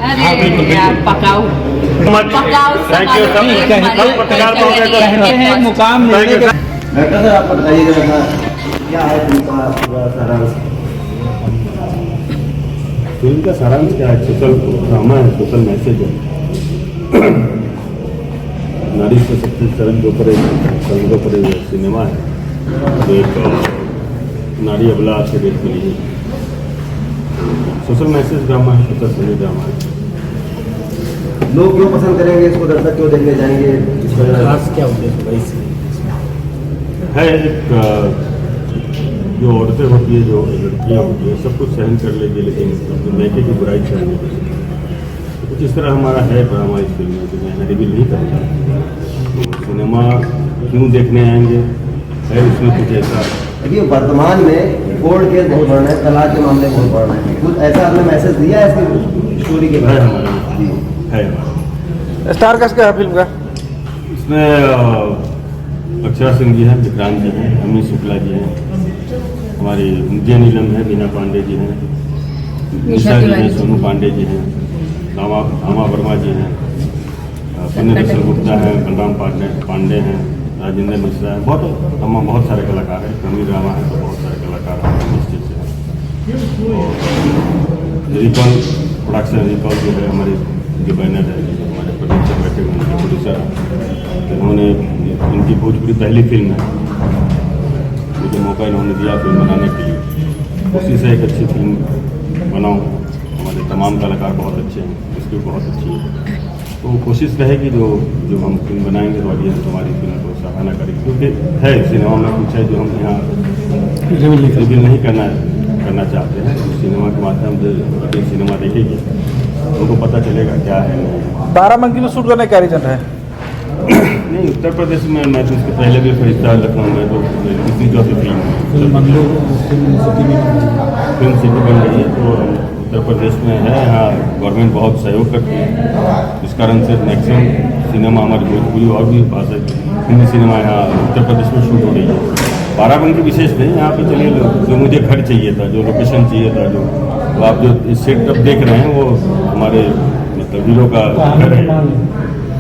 अरे यार पकाओ थैंक यू सब पत्रकार कहते हैं मुकाम मिलने के डॉक्टर साहब आप बताइएगा क्या है तुमका पूरा सारांश? फिल्म का सारांश क्या है? सोशल ड्रामा है, सोशल मैसेज है, नारी सशक्तिकरण के ऊपर एक सिनेमा है जो एक नारी अबला से देख मिली है। सोशल मैसेज ड्रामा है, सोशल स्टोरी ड्रामा है। लोग क्यों पसंद करेंगे इसको, दर्शक क्यों देखने जाएंगे, इस वजह क्या उद्देश्य है एक जो औरतें होती है, जो लड़कियाँ होती है, सब कुछ सहन कर लेंगे लेकिन अपने मैके की बुराई सहन नहीं कर सकती। तो कुछ इस तरह हमारा है ड्रामा इस फिल्म में, जो मैं रिवील नहीं करता। तो सिनेमा क्यों देखने आएंगे है उसमें कुछ ऐसा। देखिए वर्तमान में कोर्ट केस बहुत बढ़ रहे हैं, तलाक के मामले बहुत बढ़ रहे हैं, कुछ ऐसा आपने मैसेज दिया है इसकी स्टोरी के है बारे में? हमारा स्टार कास्ट क्या है फिल्म का? इसमें अक्षरा सिंह जी हैं, विक्रांत जी हैं, अमित शुक्ला जी हैं, हमारी जय नीलम है, बीना पांडे जी हैं, निशा जी हैं, सोनू पांडे जी हैं, रामा वर्मा जी हैं, पुण्य गुप्ता हैं, बलराम पांडे हैं, राजेंद्र मिश्रा हैं, बहुत सारे कलाकार हैं। कमी ड्रामा है तो बहुत सारे कलाकार हैं निश्चित से। और रिकॉल प्रोडक्शन, रिकॉल जो है हमारी जो बैनर है, हमारे प्रोड्यूसर बैठे हुए उनके प्रोड्यूसर, उन्होंने इनकी भोजपुरी पहली फिल्म है, मुझे मौका इन्होंने दिया फिल्म बनाने के लिए। कोशिश है एक अच्छी फिल्म बनाऊँ, हमारे तमाम कलाकार बहुत अच्छे हैं, स्क्रिप्ट बहुत अच्छी है, तो कोशिश रहेगी जो हम फिल्म बनाएंगे तो ऑडियंस हमारी फिल्म को सराहना करेगी। क्योंकि है सिनेमा में कुछ है जो हम यहाँ रिवील नहीं करना चाहते हैं। सिनेमा के माध्यम से सिनेमा देखेगी उनको पता चलेगा क्या है। बाराबंकी में शूट करने का रीजन है? नहीं, उत्तर प्रदेश में मैं तो उसके पहले भी फरिश्ता लखनऊ में तो किसी जो भी फिल्म सिटी बन रही है तो उत्तर प्रदेश में है, यहाँ गवर्नमेंट बहुत सहयोग करती है। इस कारण से मैक्सिमम सिनेमा हमारी भोजपुरी और भी भाषा हिंदी सिनेमा यहाँ उत्तर प्रदेश में शूट हो रही है। बाराबंकी विशेष नहीं, यहाँ पे चलिए जो मुझे घर चाहिए था, जो लोकेशन चाहिए था, जो तो आप जो सेटअप देख रहे हैं वो हमारे मतलब हीरो का घर है।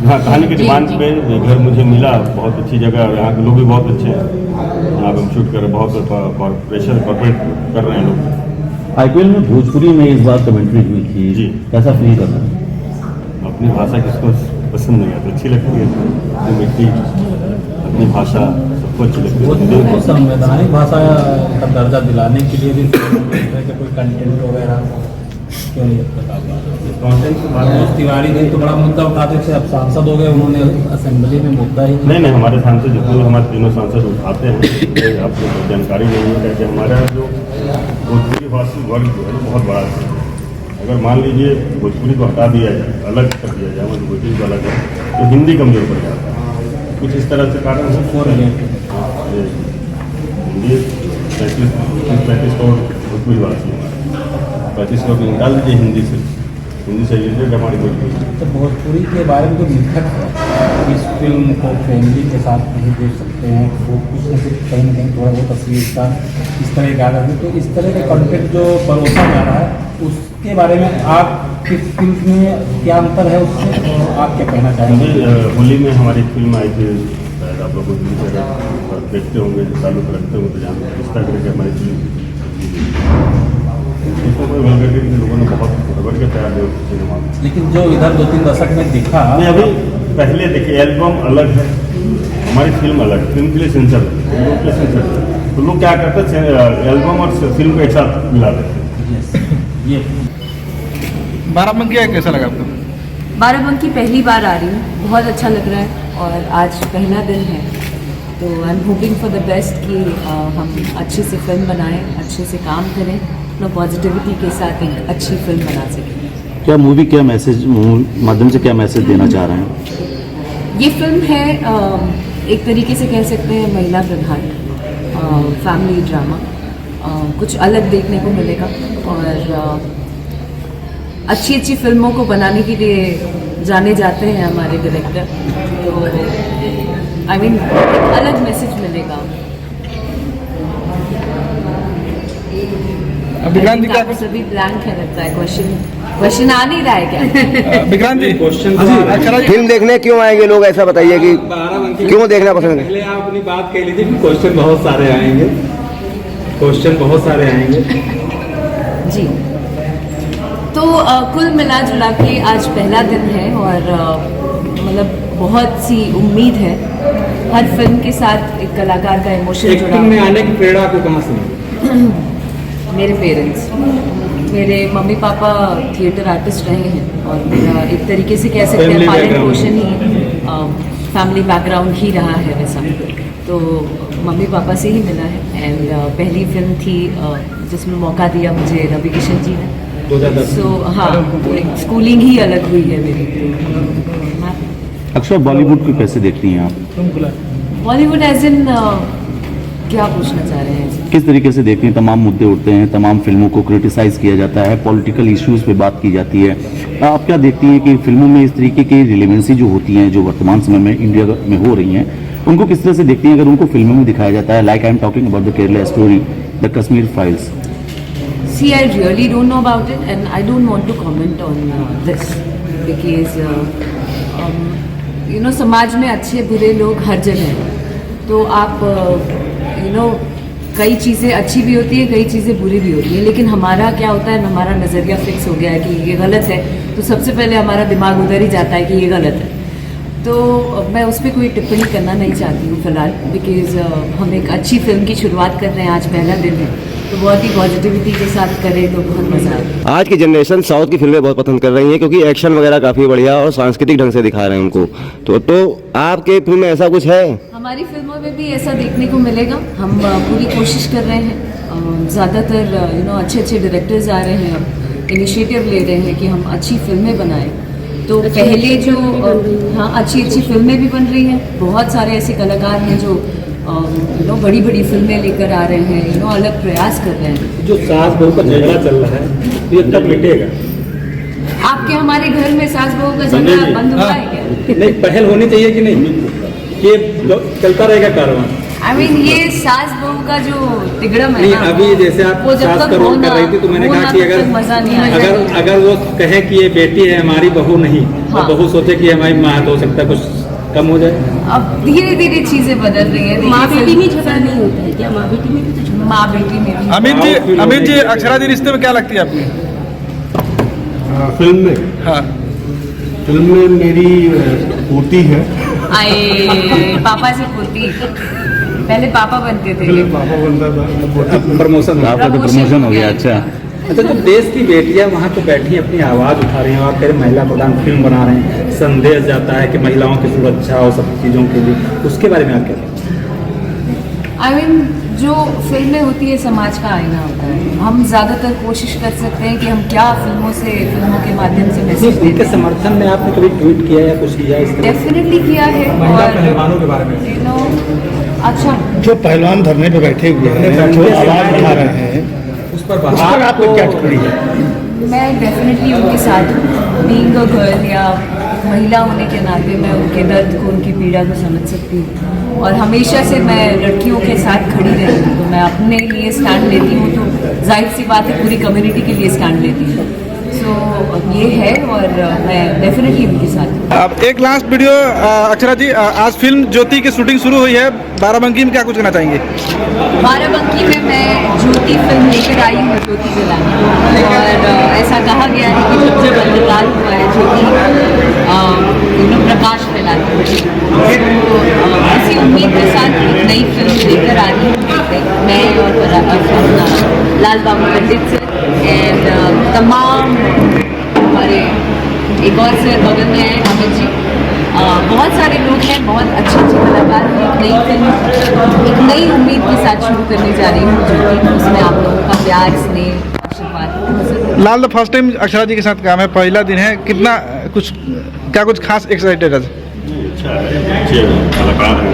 हाँ, कहानी की डिमांड पे ये घर मुझे मिला, बहुत अच्छी जगह और यहाँ के लोग भी बहुत अच्छे हैं। यहाँ पे हम शूट कर रहे हैं, बहुत प्रेशर कॉर्पोरेट कर रहे हैं लोग। आईपीएल में भोजपुरी में इस बार कमेंट्री हुई थी जी, कैसा फील कर रहा है? अपनी भाषा किसको पसंद नहीं आती, अच्छी लगती है जो मिट्टी, अपनी भाषा सबको अच्छी लगती है। संवैधानिक भाषा का दर्जा दिलाने के लिए भी कोई कंटेंट वगैरह क्यों नहीं बता पा रहे? कॉन्टेंट के बारे में तिवारी ने तो बड़ा मुद्दा उठाते थे, अब सांसद हो गए, उन्होंने असेंबली में मुद्दा ही नहीं, हमारे सांसद जितने हमारे तीनों सांसद उठाते हैं आपको जानकारी नहीं है कि हमारा जो भोजपुरी भाषी वर्ग जो है बहुत बड़ा है। अगर मान लीजिए भोजपुरी को हटा दिया जाए, अलग कर दिया जाए, मतलब भोजपुरी को अलग है तो हिंदी कमजोर पड़ जाता है। कुछ इस तरह से कारण है। हिंदी 35 करोड़ भोजपुरी भाषी, 35 करोड़ निकाल दीजिए हिंदी से रिलेटेड हमारी भोजपुरी। तो भोजपुरी के बारे में जो लिखक है इस फिल्म को फैमिली के साथ नहीं देख सकते हैं, वो कुछ न कुछ कहीं ना कहीं थोड़ा बहुत तस्वीर का इस तरह का है, तो इस तरह का कंटेंट जो परोसा जा रहा है उसके बारे में आप किस फिल्म में क्या अंतर है उससे, और आप क्या कहना चाहेंगे? होली में हमारी फिल्म आई थी, शायद आप लोग देखते होंगे, जो ताल्लुक रखते होंगे तो जानते हैं, इस तरह की हमारी फिल्म इसको कोई वल्गैरिटी के लोगों ने बहुत भर के तैयार है सिनेमा में। लेकिन जो इधर 2-3 दशक में दिखा नहीं, अभी पहले देखिए एल्बम अलग है, हमारी फिल्म अलग, फिल्म के लिए सेंसर है, लोग के लिए सेंसर है, तो लोग क्या करते हैं एल्बम और फिल्म को एक साथ मिला देते हैं। ये बाराबंकी कैसा लगा आपको? बाराबंकी पहली बार आ रही हूँ, बहुत अच्छा लग रहा है और आज पहला दिन है, तो I am hoping for the best कि हम अच्छे से फिल्म बनाएं, अच्छे से काम करें, अपना पॉजिटिविटी के साथ एक अच्छी फिल्म बना सकें। क्या मूवी क्या मैसेज माध्यम से क्या मैसेज देना चाह रहे हैं? ये फिल्म है एक तरीके से कह सकते हैं महिला प्रधान फैमिली ड्रामा, कुछ अलग देखने को मिलेगा और अच्छी अच्छी फिल्मों को बनाने के लिए जाने जाते हैं हमारे डायरेक्टर, तो आई मीन अलग मैसेज मिलेगा। विक्रांत जी का सभी ब्लैंक है लगता है क्वेश्चन। क्वेश्चन आ नहीं रहा है क्या? विक्रांत जी क्वेश्चन अक्षरा जी फिल्म देखने क्यों आएंगे लोग, ऐसा बताइए कि क्यों देखना पसंद है? पहले आप अपनी बात कह लीजिए कि क्वेश्चन बहुत सारे आएंगे, क्वेश्चन बहुत सारे आएंगे। जी, तो कुल मिला जुला के आज पहला दिन है और मतलब बहुत सी उम्मीद है। हर फिल्म के साथ एक कलाकार का इमोशन जुड़ा एक्टिंग में आने की प्रेरणा आपको कहाँ से मिली? मेरे पेरेंट्स, मेरे मम्मी पापा थिएटर आर्टिस्ट रहे हैं और मेरा एक तरीके से कह सकते हैं Family पालन background। पोषण ही फैमिली बैकग्राउंड ही रहा है वैसा। तो मम्मी पापा से ही मिला है एंड पहली फिल्म थी जिसमें मौका दिया मुझे रवि किशन जी ने। 2010 सो हाँ, एक स्कूलिंग ही अलग हुई है मेरी। तो अक्षर, बॉलीवुड को कैसे देखती हैं आप? बॉलीवुड एज इन क्या पूछना चाह रहे हैं? किस तरीके से देखती हैं? तमाम मुद्दे उठते हैं, तमाम फिल्मों को क्रिटिसाइज किया जाता है, पॉलिटिकल इश्यूज पे बात की जाती है। आप क्या देखती हैं कि फिल्मों में इस तरीके की रिलेवेंसी जो होती हैं, जो वर्तमान समय में इंडिया में हो रही हैं, उनको किस तरह से देखती हैं अगर उनको फिल्मों में दिखाया जाता है? Like I am talking about the Kerala story, the Kashmir files. See, I really don't know about it and I don't want to comment on this because समाज में अच्छे बुरे लोग हर जगह हैं। तो आप कई चीज़ें अच्छी भी होती है, कई चीज़ें बुरी भी होती है, लेकिन हमारा क्या होता है, हमारा नज़रिया फिक्स हो गया है कि ये गलत है, तो सबसे पहले हमारा दिमाग उधर ही जाता है कि ये गलत है। तो मैं उस पर कोई टिप्पणी करना नहीं चाहती हूँ फिलहाल, बिकॉज हम एक अच्छी फिल्म की शुरुआत कर रहे हैं, आज पहला दिन है, तो बहुत ही पॉजिटिविटी के साथ करें तो बहुत मज़ा आता है। आज की जनरेशन साउथ की फिल्में बहुत पसंद कर रही है क्योंकि एक्शन वगैरह काफी बढ़िया और सांस्कृतिक ढंग से दिखा रहे हैं उनको। तो आपके फिल्म में ऐसा कुछ है? हमारी फिल्मों में भी ऐसा देखने को मिलेगा। हम पूरी कोशिश कर रहे हैं। ज़्यादातर अच्छे डायरेक्टर्स आ रहे हैं, अब इनिशिएटिव ले रहे हैं कि हम अच्छी फिल्में बनाएं। तो पहले जो अच्छी फिल्में भी बन रही हैं, बहुत सारे ऐसे कलाकार हैं जो बड़ी बड़ी फिल्में लेकर आ रहे हैं, अलग प्रयास कर रहे हैं। जो सास बहू का झगड़ा चल रहा है ये तब मिटेगा? आपके हमारे घर में सास बहू का झगड़ा बंद हुआ है क्या? नहीं, पहल होनी चाहिए कि नहीं, ये चलता रहेगा कारवां? I mean, ये सास बहू का जो तिगड़म है नहीं, ना, अभी जैसे आप वो जब सास तक का रोल होना- कर रही थी तो मैंने कहा कि होना तब तक मजा नहीं आएगा। अगर वो कहे कि ये बेटी है हमारी बहू नहीं, हाँ। तो बहू सोचे कि हमारी माँ, तो हो सकता है कुछ कम हो जाए। अब धीरे धीरे चीजें बदल रही है। माँ बेटी में झगड़ा नहीं होता है क्या? माँ बेटी में भी तो झगड़ा। माँ बेटी में भी। अमित जी अक्षरा जी रिश्ते में क्या लगती है आपकी? फिल्म में हाँ, फिल्म में मेरी पोती है। आए पापा से पूछती, पहले पापा बनते थे। पापा बनता था, प्रमोशन आपका तो प्रमोशन हो गया। अच्छा, अच्छा, जो देश की बेटियां वहाँ पे बैठी अपनी आवाज़ उठा रही हैं, आप कह रहे महिला प्रधान फिल्म बना रहे हैं, संदेश जाता है कि महिलाओं की सुरक्षा और सब चीज़ों के लिए, उसके बारे में आप क्या कहते हैं? I mean, जो फिल्में होती है समाज का आईना होता है। हम ज़्यादातर कोशिश कर सकते हैं कि हम क्या फिल्मों के माध्यम से मैसेज उनके देते हैं। समर्थन में आपने कभी ट्वीट किया या कुछ किया इस तरह? डेफिनेटली किया है। महिला और पहलवानों के बारे में अच्छा, जो पहलवान धरने पे बैठे हुए हैं, जो आवाज उठा रहे हैं, उस पर आपको क्या टिप्पणी है? मैं डेफिनेटली उनके साथ हूँ। बीइंग अ गर्ल या महिला होने के नाते मैं उनके दर्द को, उनकी पीड़ा को समझ सकती हूँ और हमेशा से मैं लड़कियों के साथ खड़ी रही हूँ। तो मैं अपने लिए स्टैंड लेती हूँ, तो जाहिर सी बात है पूरी कम्युनिटी के लिए स्टैंड लेती हूँ। सो ये है और मैं डेफिनेटली उनके साथ हूँ। अब एक लास्ट वीडियो अक्षरा जी, आज फिल्म ज्योति की शूटिंग शुरू हुई है, बाराबंकी में क्या कुछ कहना चाहेंगे? बाराबंकी में मैं ज्योति फिल्म लेकर आई हूँ, ज्योति जलाने, और ऐसा कहा गया है कि जब अंधकार हुआ है ज्योति प्रकाश फैलाती है। तो इसी उम्मीद के साथ एक नई फिल्म लेकर आ रही हूँ मैं और लाल बाबू पंडित सर एंड तमाम हमारे एक और सर बगल में हैं अमित जी। बहुत सारे लोग हैं, बहुत अच्छे कलाकार हैं। एक नई फिल्म एक नई उम्मीद के साथ शुरू करने जा रही हूँ जो उसमें आप लोगों का प्यार, स्नेह, आशीर्वाद। लाल द फर्स्ट टाइम अक्षरा जी के साथ काम है, पहला दिन है, कितना कुछ खास एक्साइटेड है? अच्छा है, अच्छे कलाकार हैं,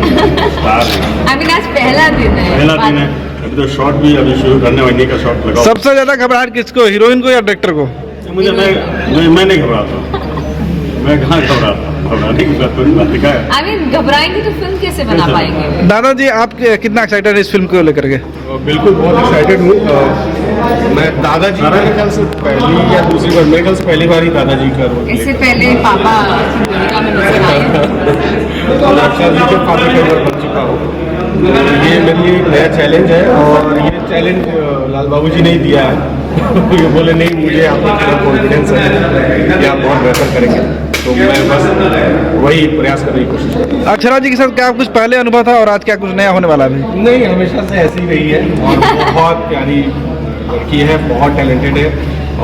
स्टार हैं। आई मीन आज पहला दिन है। पहला दिन है, अभी तो शॉट भी अभी शुरू करने वाली का शॉट लगाओ। सबसे ज्यादा घबराहट किसको, हीरोइन को या डायरेक्टर को? मुझे मैं नहीं घबराता, मैं कहाँ घबराने की बात थोड़ी बात है। आई मीन घबराएंगे तो फिल्म कैसे बना पाएंगे? दादाजी आप कितना एक्साइटेड है इस फिल्म को लेकर के? बिल्कुल बहुत एक्साइटेड हूँ। मैं दादाजी मेरे ख्याल से पहली या दूसरी बार, मेरे ख्याल से पहली बार ही दादाजी का रोल इससे पहले पापा की भूमिका में नजर आए। और अक्षरा जी के फादर का रोल बन चुका हूँ। ये मेरे लिए एक नया चैलेंज है और ये चैलेंज लाल बाबू जी ने ही दिया है। ये बोले नहीं, मुझे आप पर कॉन्फिडेंस है कि आप बहुत बेहतर करेंगे, तो मैं बस वही प्रयास करने की कोशिश करूँ। अक्षरा जी के साथ क्या कुछ पहले अनुभव था और आज क्या कुछ नया होने वाला है अभी? नहीं, हमेशा से ऐसी रही है और बहुत प्यारी लड़की है, बहुत टैलेंटेड है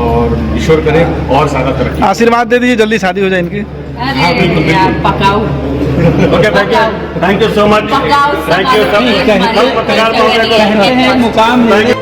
और ईश्वर करे और ज़्यादा तरक्की। आशीर्वाद दे दीजिए जल्दी शादी हो जाए इनकी। हाँ, बिल्कुल, यार, बिल्कुल। पकाओ okay, thank you so much, पकाओ थैंक यू सब। हमारे- पत्रकार कहते हैं मुकाम थैंक